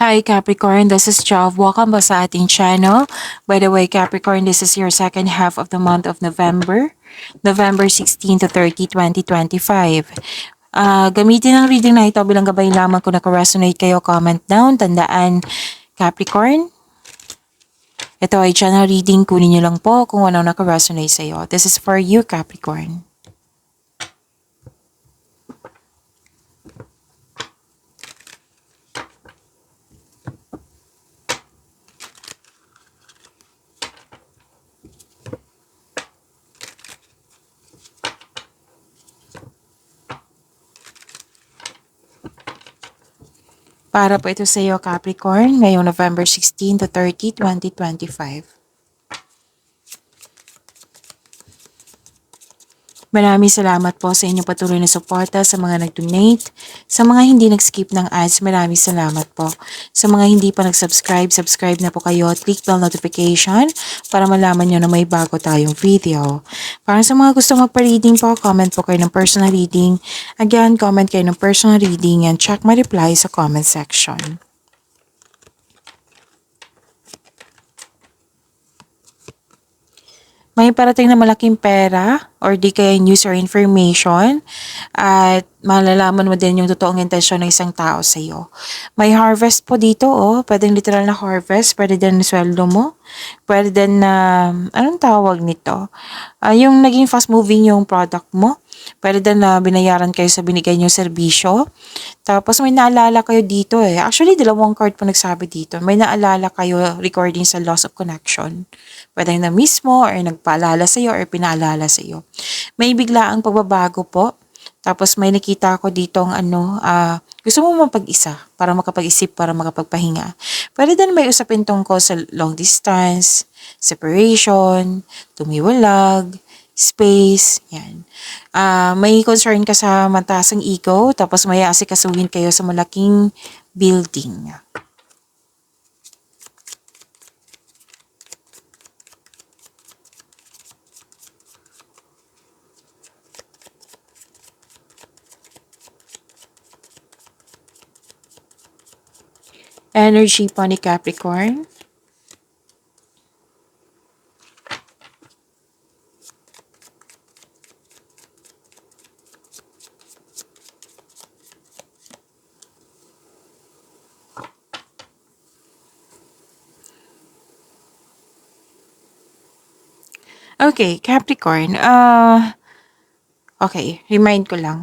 Hi Capricorn, this is Jov. Welcome back sa ating channel. By the way, Capricorn, this is your second half of the month of November, November 16 to 30, 2025. Gamitin ang reading na ito bilang gabay lamang kung naka-resonate kayo, comment down. Tandaan, Capricorn, ito ay channel reading. Kunin nyo lang po kung ano naka-resonate sa iyo. This is for you, Capricorn. Para po ito sa iyo, Capricorn, ngayong November 16 to 30, 2025. Maraming salamat po sa inyong patuloy na suporta sa mga nag-donate. Sa mga hindi nag-skip ng ads, maraming salamat po. Sa mga hindi pa nag-subscribe, subscribe na po kayo at click bell notification para malaman nyo na may bago tayong video. Para sa mga gusto magpa-reading po, comment po kayo ng personal reading. Again, comment kayo ng personal reading and check my reply sa comment section. May parating na malaking pera or di kaya news or information at malalaman mo din yung totoong intensyon ng isang tao sa iyo. May harvest po dito, pwedeng literal na harvest, pwede din na sweldo mo, pwede din na, anong tawag nito? Yung naging fast moving yung product mo, pwede din na binayaran kayo sa binigay niyong serbisyo. Tapos may naalala kayo dito Actually, dalawang card po nagsabi dito. May naalala kayo regarding sa loss of connection. Pwede na mismo or nagpaalala sa iyo or pinaalala sa iyo. May biglaang pagbabago po. Tapos may nakita ako dito gusto mo mapag-isa para makapag-isip, para makapagpahinga. Pwede din may usapin tungkol sa long distance, separation, tumiwalag, space, yan. May concern ka sa mataas ang ego, tapos may asikasuhin kayo sa malaking building. Energy po ni Capricorn. Okay, Capricorn. Okay, remind ko lang.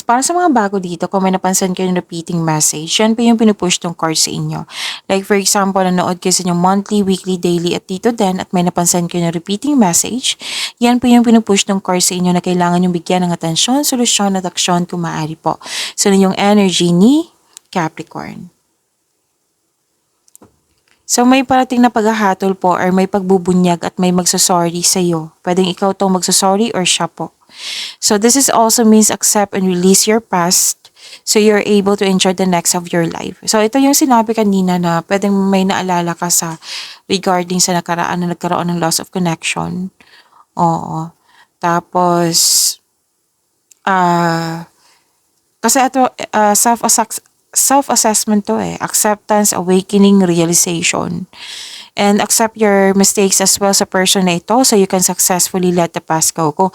Para sa mga bago dito, kung may napansin kayo ng repeating message, yan po yung pinupush tong card sa inyo. Like for example, nanood kayo sa inyong monthly, weekly, daily at dito din at may napansin kayo ng repeating message, yan po yung pinupush tong card sa inyo na kailangan yung bigyan ng atensyon, solusyon at aksyon kung maaari po. So, yung energy ni Capricorn. So may parating na paghahatol po or may pagbubunyag at may magsasorry sa'yo. Pwedeng ikaw tong magsasorry or siya po. So this is also means accept and release your past so you're able to enjoy the next of your life. So ito yung sinabi kanina na pwedeng may naalala ka sa regarding sa nakaraan na nagkaroon ng loss of connection. Oo. Tapos, kasi ito, self-assessment to acceptance, awakening, realization. And accept your mistakes as well sa person na ito so you can successfully let the past go. Kung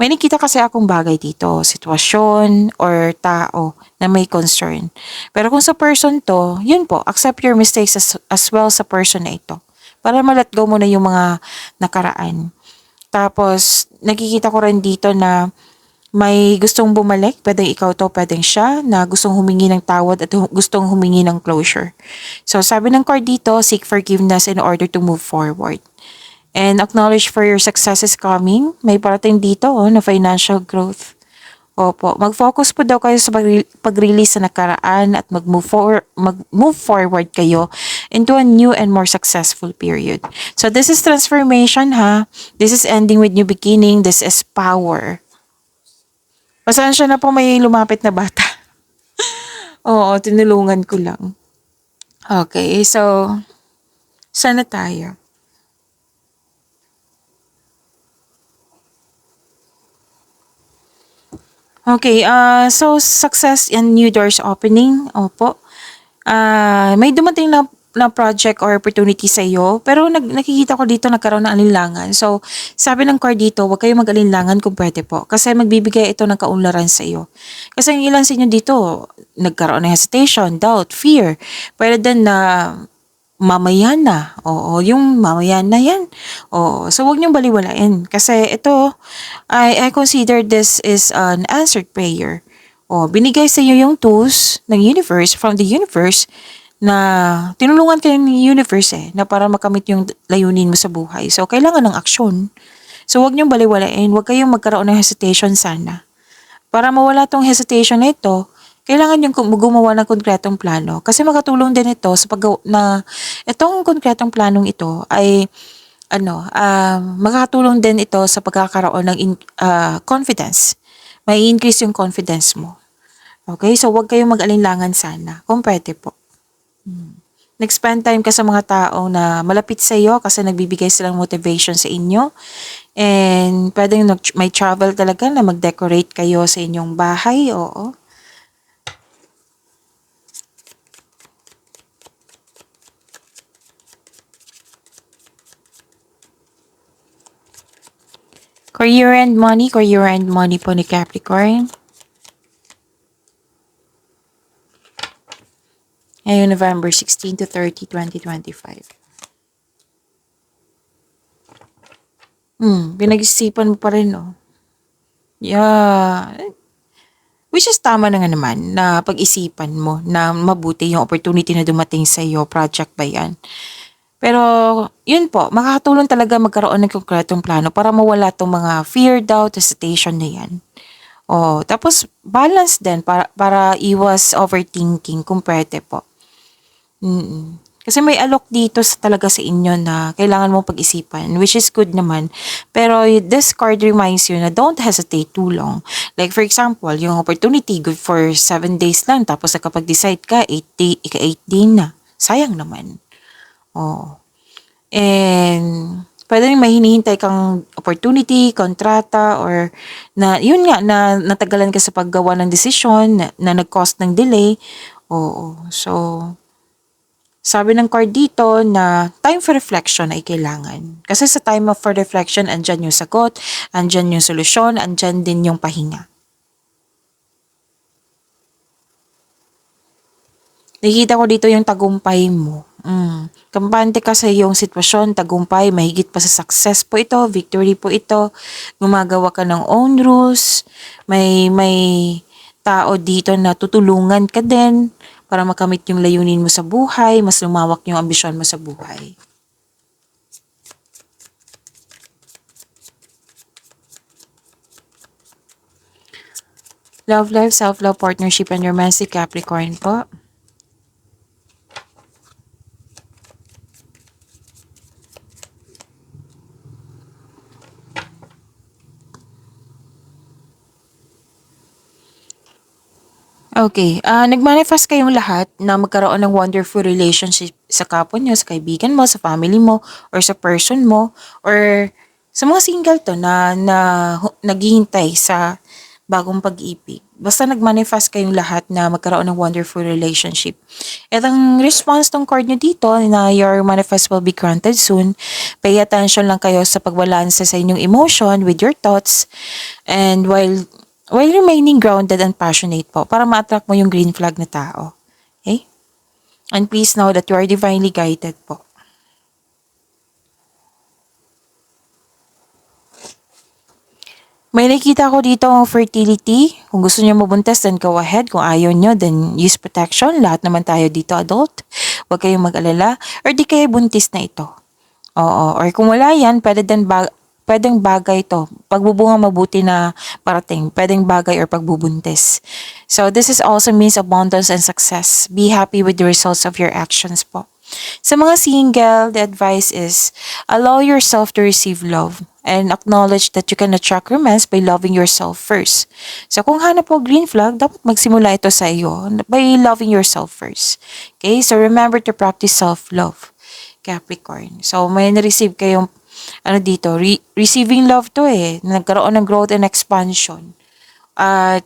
may nakita kasi akong bagay dito, sitwasyon or tao na may concern. Pero kung sa person to, yun po, accept your mistakes as well sa person na ito. Para ma-let go mo na yung mga nakaraan. Tapos, nakikita ko rin dito na may gustong bumalik, pwedeng ikaw to, pwedeng siya, na gustong humingi ng tawad at gustong humingi ng closure. So, sabi ng card dito, seek forgiveness in order to move forward. And acknowledge for your success is coming. May parating dito na financial growth. Opo, mag-focus po daw kayo sa pag-release sa nakaraan at mag-move forward kayo into a new and more successful period. So, this is transformation This is ending with new beginning. This is power. Pasensya na po, may lumapit na bata. Oo, tinulungan ko lang. Okay, so, sana tayo? Okay, so success and new doors opening. Opo. May dumating na project or opportunity sa iyo, pero nakikita ko dito nagkaroon ng alinlangan. So, sabi ng card dito, huwag kayong mag-alinlangan kung pwede po. Kasi magbibigay ito ng kaunlaran sa iyo. Kasi yung ilan sa inyo dito, nagkaroon ng hesitation, doubt, fear. Pwede din na mamaya na. Oo, yung mamaya na yan. Oo, so huwag niyong baliwalain. Kasi ito, I consider this is an answered prayer. O, binigay sa iyo yung tools ng universe, from the universe, na tinulungan kayo ng universe na para makamit yung layunin mo sa buhay. So, kailangan ng aksyon. So, huwag niyong baliwalain. Huwag kayong magkaroon ng hesitation sana. Para mawala tong hesitation na ito, kailangan yung gumawa ng konkretong plano. Kasi makatulong din ito sa itong konkretong planong ito ay makakatulong din ito sa pagkakaroon ng confidence. May increase yung confidence mo. Okay? So, huwag kayong mag-alinlangan sana. Kung pwede po. Nag-spend time ka sa mga tao na malapit sa iyo kasi nagbibigay silang motivation sa inyo. And pwedeng may travel talaga na mag-decorate kayo sa inyong bahay. Oo. Career and money po ni Capricorn. Ngayon, November 16 to 30, 2025. Pinag-isipan mo pa rin, no? Yeah. Which is tama na nga naman na pag-isipan mo na mabuti yung opportunity na dumating sa iyo, project ba yan? Pero, yun po, makakatulong talaga magkaroon ng konkretong plano para mawala tong mga fear, doubt, hesitation na yan. Tapos balance din para iwas overthinking kung pwede po. Kasi may alok dito talaga sa inyo na kailangan mong pag-isipan, which is good naman. Pero this card reminds you na don't hesitate too long. Like for example, yung opportunity good for 7 days lang tapos nakapag-decide ka, 8 day na. Sayang naman. And pwede rin may hinihintay kang opportunity, kontrata, or na yun nga, na natagalan ka sa paggawa ng desisyon, na nag-cause ng delay. So sabi ng card dito na time for reflection ay kailangan. Kasi sa time for reflection, andyan yung sagot, andyan yung solusyon, andyan din yung pahinga. Nakikita ko dito yung tagumpay mo. Kampante ka sa iyong sitwasyon, tagumpay, mahigit pa sa success po ito, victory po ito. Gumagawa ka ng own rules, may tao dito na tutulungan ka din para makamit yung layunin mo sa buhay, mas lumawak yung ambisyon mo sa buhay. Love life, self-love, partnership, and romantic Capricorn po. Okay, nag-manifest kayong lahat na magkaroon ng wonderful relationship sa kapwa niyo, sa kaibigan mo, sa family mo, or sa person mo, or sa mga single to na naghihintay sa bagong pag-ibig. Basta nag-manifest kayong lahat na magkaroon ng wonderful relationship. At ang response tong card nyo dito na your manifest will be granted soon, pay attention lang kayo sa pagbalanse sa inyong emotion with your thoughts, and while remaining grounded and passionate po para ma-attract mo yung green flag na tao. Okay? And please know that you are divinely guided po. May nakita ko dito ang fertility. Kung gusto niyo mabuntis, then go ahead. Kung ayaw niyo, then use protection. Lahat naman tayo dito adult. Huwag kayong mag-alala. Or di kayo buntis na ito. Or kung wala yan, pwedeng bagay to. Pagbubunga mabuti na parating. Pwedeng bagay or pagbubuntis. So this is also means abundance and success. Be happy with the results of your actions po. Sa mga single, the advice is allow yourself to receive love and acknowledge that you can attract romance by loving yourself first. So kung hanap po green flag, dapat magsimula ito sa iyo by loving yourself first. Okay? So remember to practice self-love, Capricorn. So may na-receive kayong dito, receiving love to nagkaroon ng growth and expansion. At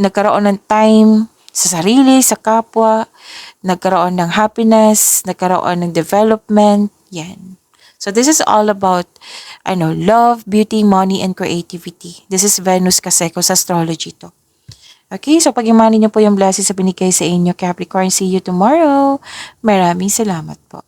nagkaroon ng time sa sarili, sa kapwa, nagkaroon ng happiness, nagkaroon ng development, yan. So this is all about love, beauty, money, and creativity. This is Venus Kaseko sa astrology to. Okay, so pag-imanin niyo po yung blessings sa binigay sa inyo, Capricorn. See you tomorrow. Maraming salamat po.